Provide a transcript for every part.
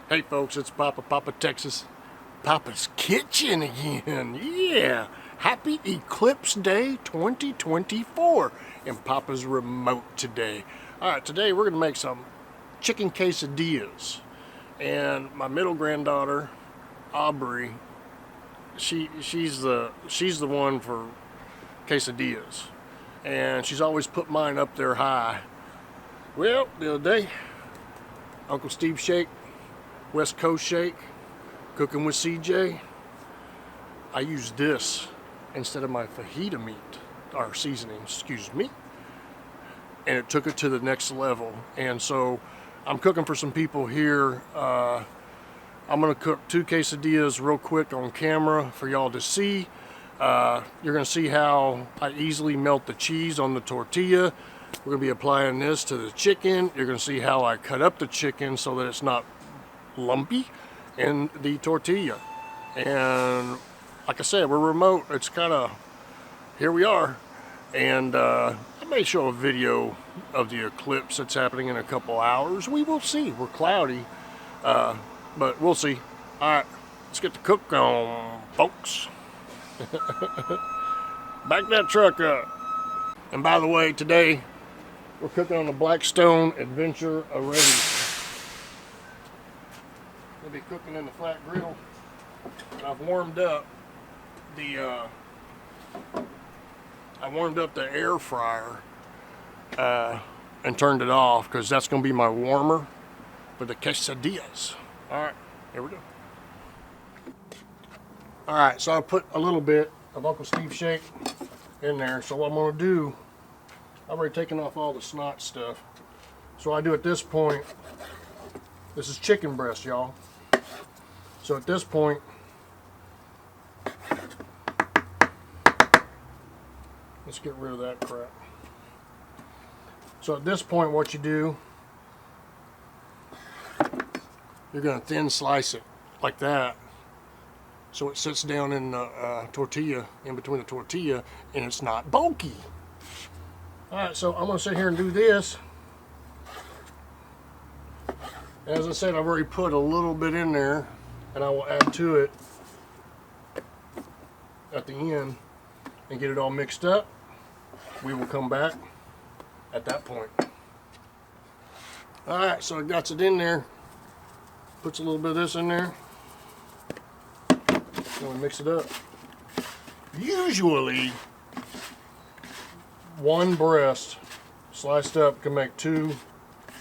Hey folks, it's Papa Texas. Papa's Kitchen again. Yeah. Happy Eclipse Day 2024. And Papa's remote today. Alright, today we're going to make some chicken quesadillas. And my middle granddaughter, Aubrey, she's the one for quesadillas. And she's always put mine up there high. Well, the other day, Uncle Steve Shake, West Coast Shake, cooking with CJ, I used this instead of my fajita meat, or seasoning, excuse me, and it took it to the next level. And so I'm cooking for some people here. I'm gonna cook 2 quesadillas real quick on camera for y'all to see. You're gonna see how I easily melt the cheese on the tortilla. We're gonna be applying this to the chicken. You're gonna see how I cut up the chicken so that it's not lumpy in the tortilla. And like I said, we're remote. It's kind of, here we are. And I may show a video of the eclipse that's happening in a couple hours. We will see. We're cloudy, but we'll see. All right, let's get the cook on, folks. Back that truck up. And by the way, today we're cooking on the Blackstone Adventure already. We'll be cooking in the flat griddle. And I've warmed up the air fryer and turned it off because that's going to be my warmer for the quesadillas. All right, here we go. All right, so I put a little bit of Uncle Steve Shake in there. So what I'm going to do, I've already taken off all the snot stuff. So I do at this point, this is chicken breast, y'all. So at this point, let's get rid of that crap. So at this point, what you do, you're going to thin slice it like that, so it sits down in the tortilla, in between the tortilla, and it's not bulky. All right, so I'm going to sit here and do this. As I said, I've already put a little bit in there, and I will add to it at the end and get it all mixed up. We will come back at that point. All right, so it got it in there. Puts a little bit of this in there. Then we mix it up. Usually, one breast sliced up can make 2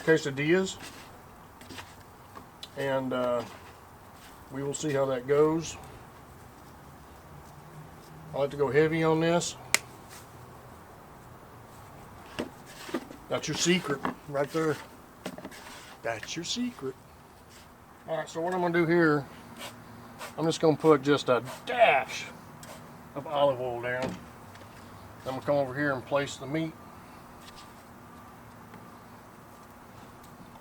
quesadillas. And we will see how that goes. I like to go heavy on this. That's your secret right there. That's your secret. All right, so what I'm gonna do here, I'm just gonna put just a dash of olive oil down. Then I'm gonna come over here and place the meat.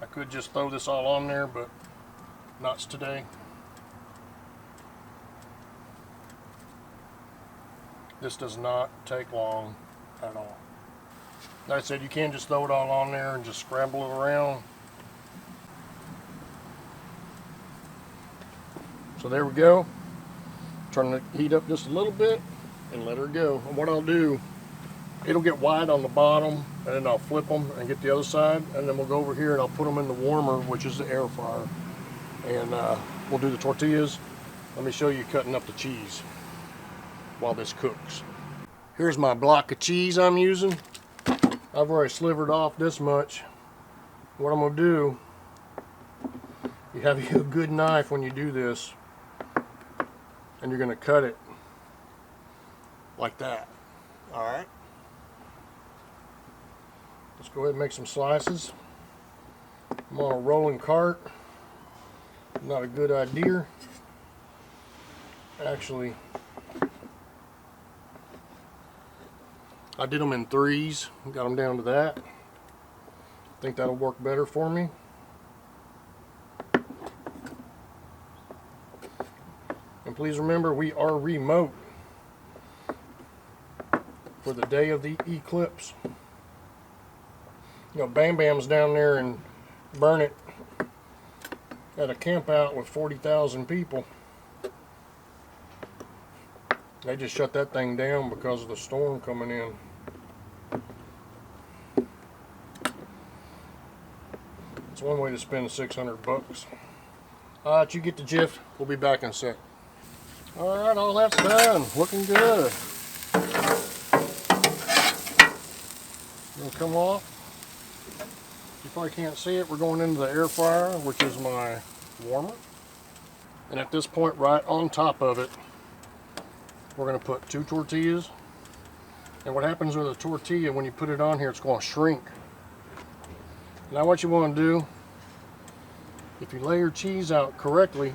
I could just throw this all on there, but not today. This does not take long at all. Like I said, you can just throw it all on there and just scramble it around. So there we go. Turn the heat up just a little bit and let her go. And what I'll do, it'll get wide on the bottom, and then I'll flip them and get the other side, and then we'll go over here and I'll put them in the warmer, which is the air fryer. And we'll do the tortillas. Let me show you cutting up the cheese while this cooks. Here's my block of cheese I'm using. I've already slivered off this much. What I'm gonna do, you have a good knife when you do this, and you're gonna cut it like that. All right. Let's go ahead and make some slices. I'm on a rolling cart. Not a good idea. Actually, I did them in 3s, got them down to that. I think that'll work better for me. And please remember, we are remote for the day of the eclipse. You know, Bam Bam's down there in Burn It, at a camp out with 40,000 people. They just shut that thing down because of the storm coming in. It's one way to spend 600 bucks. Alright, you get the gist. We'll be back in a sec. Alright, all that's done. Looking good. Gonna come off. You probably can't see it. We're going into the air fryer, which is my warmer. And at this point, right on top of it, we're going to put 2 tortillas. And what happens with a tortilla, when you put it on here, it's going to shrink. Now what you want to do, if you lay your cheese out correctly,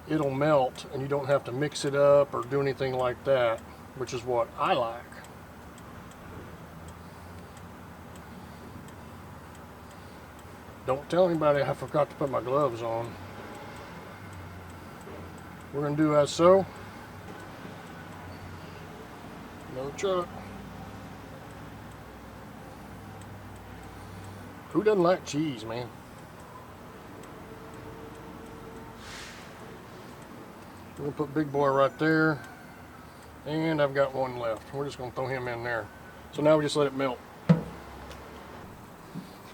it'll melt and you don't have to mix it up or do anything like that, which is what I like. Don't tell anybody I forgot to put my gloves on. We're going to do as so. No truck. Who doesn't like cheese, man? We're going to put big boy right there. And I've got one left. We're just going to throw him in there. So now we just let it melt.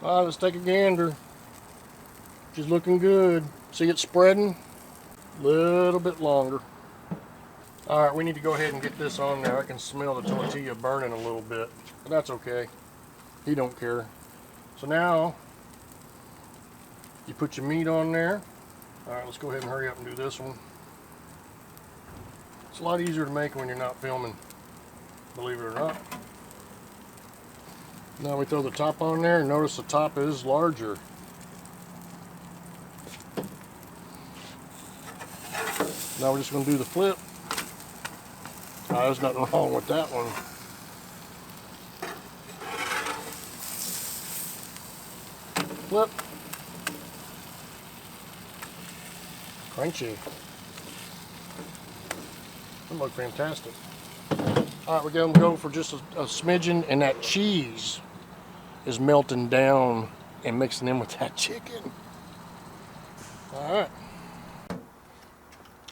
Alright, let's take a gander. She's looking good. See it spreading? A little bit longer. Alright, we need to go ahead and get this on there. I can smell the tortilla burning a little bit. But that's okay. He don't care. So now, you put your meat on there. Alright, let's go ahead and hurry up and do this one. It's a lot easier to make when you're not filming, believe it or not. Now we throw the top on there, and notice the top is larger. Now we're just going to do the flip. There's nothing wrong with that one. Flip. Crunchy. That look fantastic. Alright, we're going to go for just a smidgen, and that cheese is melting down and mixing in with that chicken. Alright.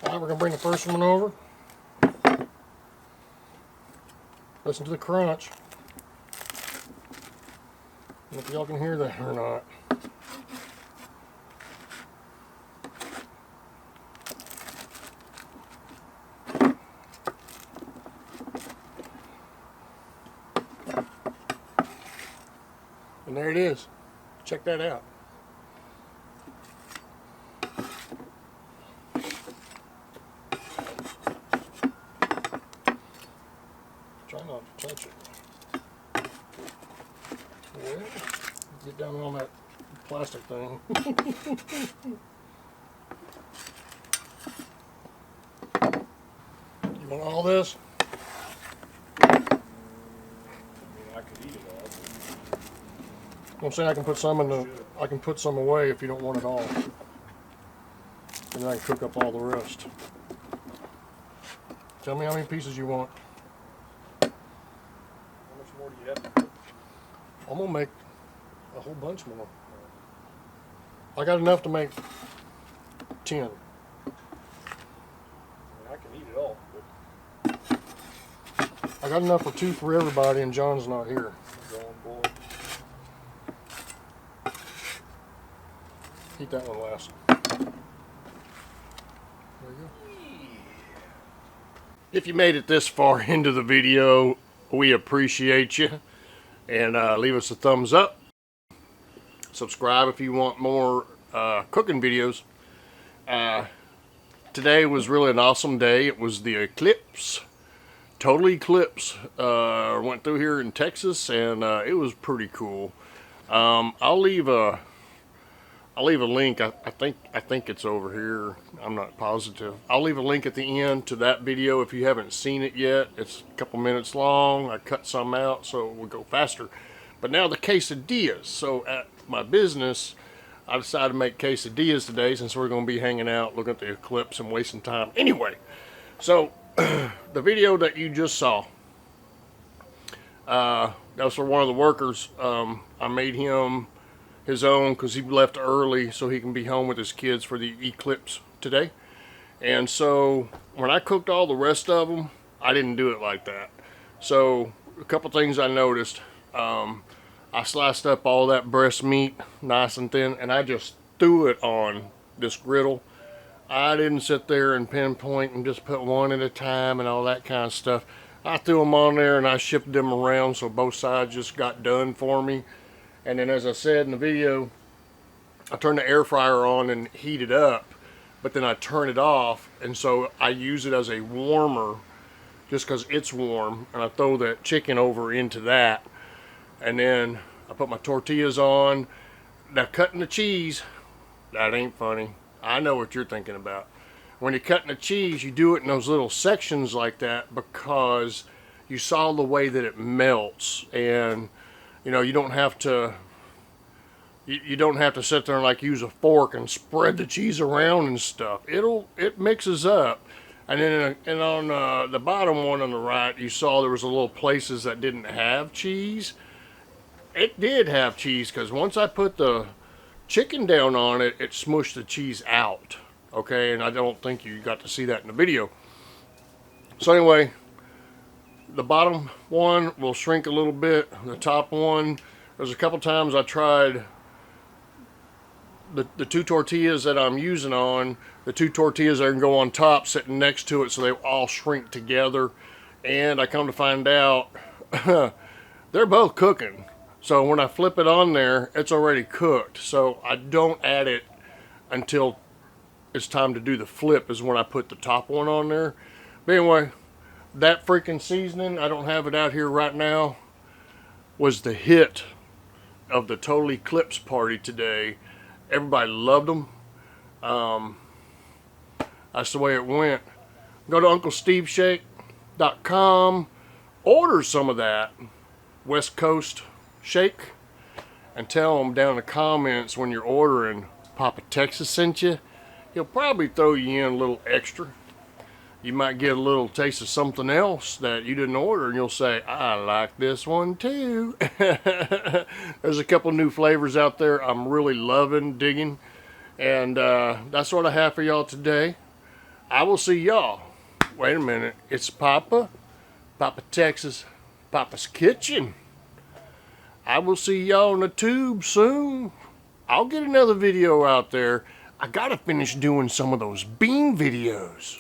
Alright, we're going to bring the first one over. Listen to the crunch. And if y'all can hear that or not. And there it is. Check that out. Try not to touch it. Well, get down on that plastic thing. You want all this? I'm saying I can put some in the. I can put some away if you don't want it all, and then I can cook up all the rest. Tell me how many pieces you want. How much more do you have? I'm gonna make a whole bunch more. I got enough to make 10. I mean, I can eat it all, but I got enough for 2 for everybody, and John's not here. I'm going, boy. Eat that one last. There you go. If you made it this far into the video, we appreciate you. And leave us a thumbs up. Subscribe if you want more cooking videos. Today was really an awesome day. It was the eclipse. Total eclipse. Went through here in Texas, and it was pretty cool. I'll leave a link. I think it's over here. I'm not positive. I'll leave a link at the end to that video if you haven't seen it yet. It's a couple minutes long. I cut some out so it will go faster. But now the quesadillas. So at my business, I decided to make quesadillas today since we're going to be hanging out, looking at the eclipse and wasting time. Anyway, so the video that you just saw, that was for one of the workers. I made him his own because he left early so he can be home with his kids for the eclipse today. And so when I cooked all the rest of them, I didn't do it like that. So a couple things I noticed. I sliced up all that breast meat nice and thin, and I just threw it on this griddle. I didn't sit there and pinpoint and just put one at a time and all that kind of stuff. I threw them on there and I shifted them around so both sides just got done for me. And then, as I said in the video, I turned the air fryer on and heat it up, but then I turn it off, and so I use it as a warmer just because it's warm, and I throw that chicken over into that. And then I put my tortillas on. Now, cutting the cheese, that ain't funny. I know what you're thinking about. When you're cutting the cheese, you do it in those little sections like that because you saw the way that it melts, and you know, you don't have to sit there and like use a fork and spread the cheese around and stuff. It mixes up. And then on the bottom one on the right, you saw there was a little places that didn't have cheese. It did have cheese because once I put the chicken down on it, it smushed the cheese out. Okay, and I don't think you got to see that in the video. So anyway, the bottom one will shrink a little bit. The top one, there's a couple times I tried the two tortillas that I'm using on, the two tortillas that can go on top sitting next to it so they all shrink together. And I come to find out they're both cooking. So when I flip it on there, it's already cooked. So I don't add it until it's time to do the flip is when I put the top one on there. But anyway, that freaking seasoning, I don't have it out here right now, was the hit of the Total Eclipse party today. Everybody loved them. That's the way it went. Go to UncleSteveShake.com, order some of that West Coast shake, and tell them down in the comments when you're ordering Papa Texas sent you. He'll probably throw you in a little extra. You might get a little taste of something else that you didn't order, and you'll say, I like this one too. There's a couple new flavors out there I'm really loving, digging. And that's what I have for y'all today. I will see y'all. Wait a minute. It's Papa Texas, Papa's Kitchen. I will see y'all on the tube soon. I'll get another video out there. I gotta finish doing some of those bean videos.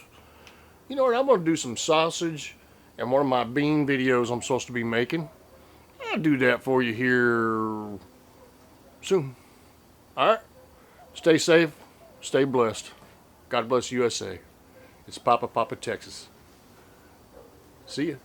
You know what, I'm gonna do some sausage and one of my bean videos I'm supposed to be making. I'll do that for you here soon. Alright, stay safe, stay blessed. God bless USA. It's Papa Texas. See ya.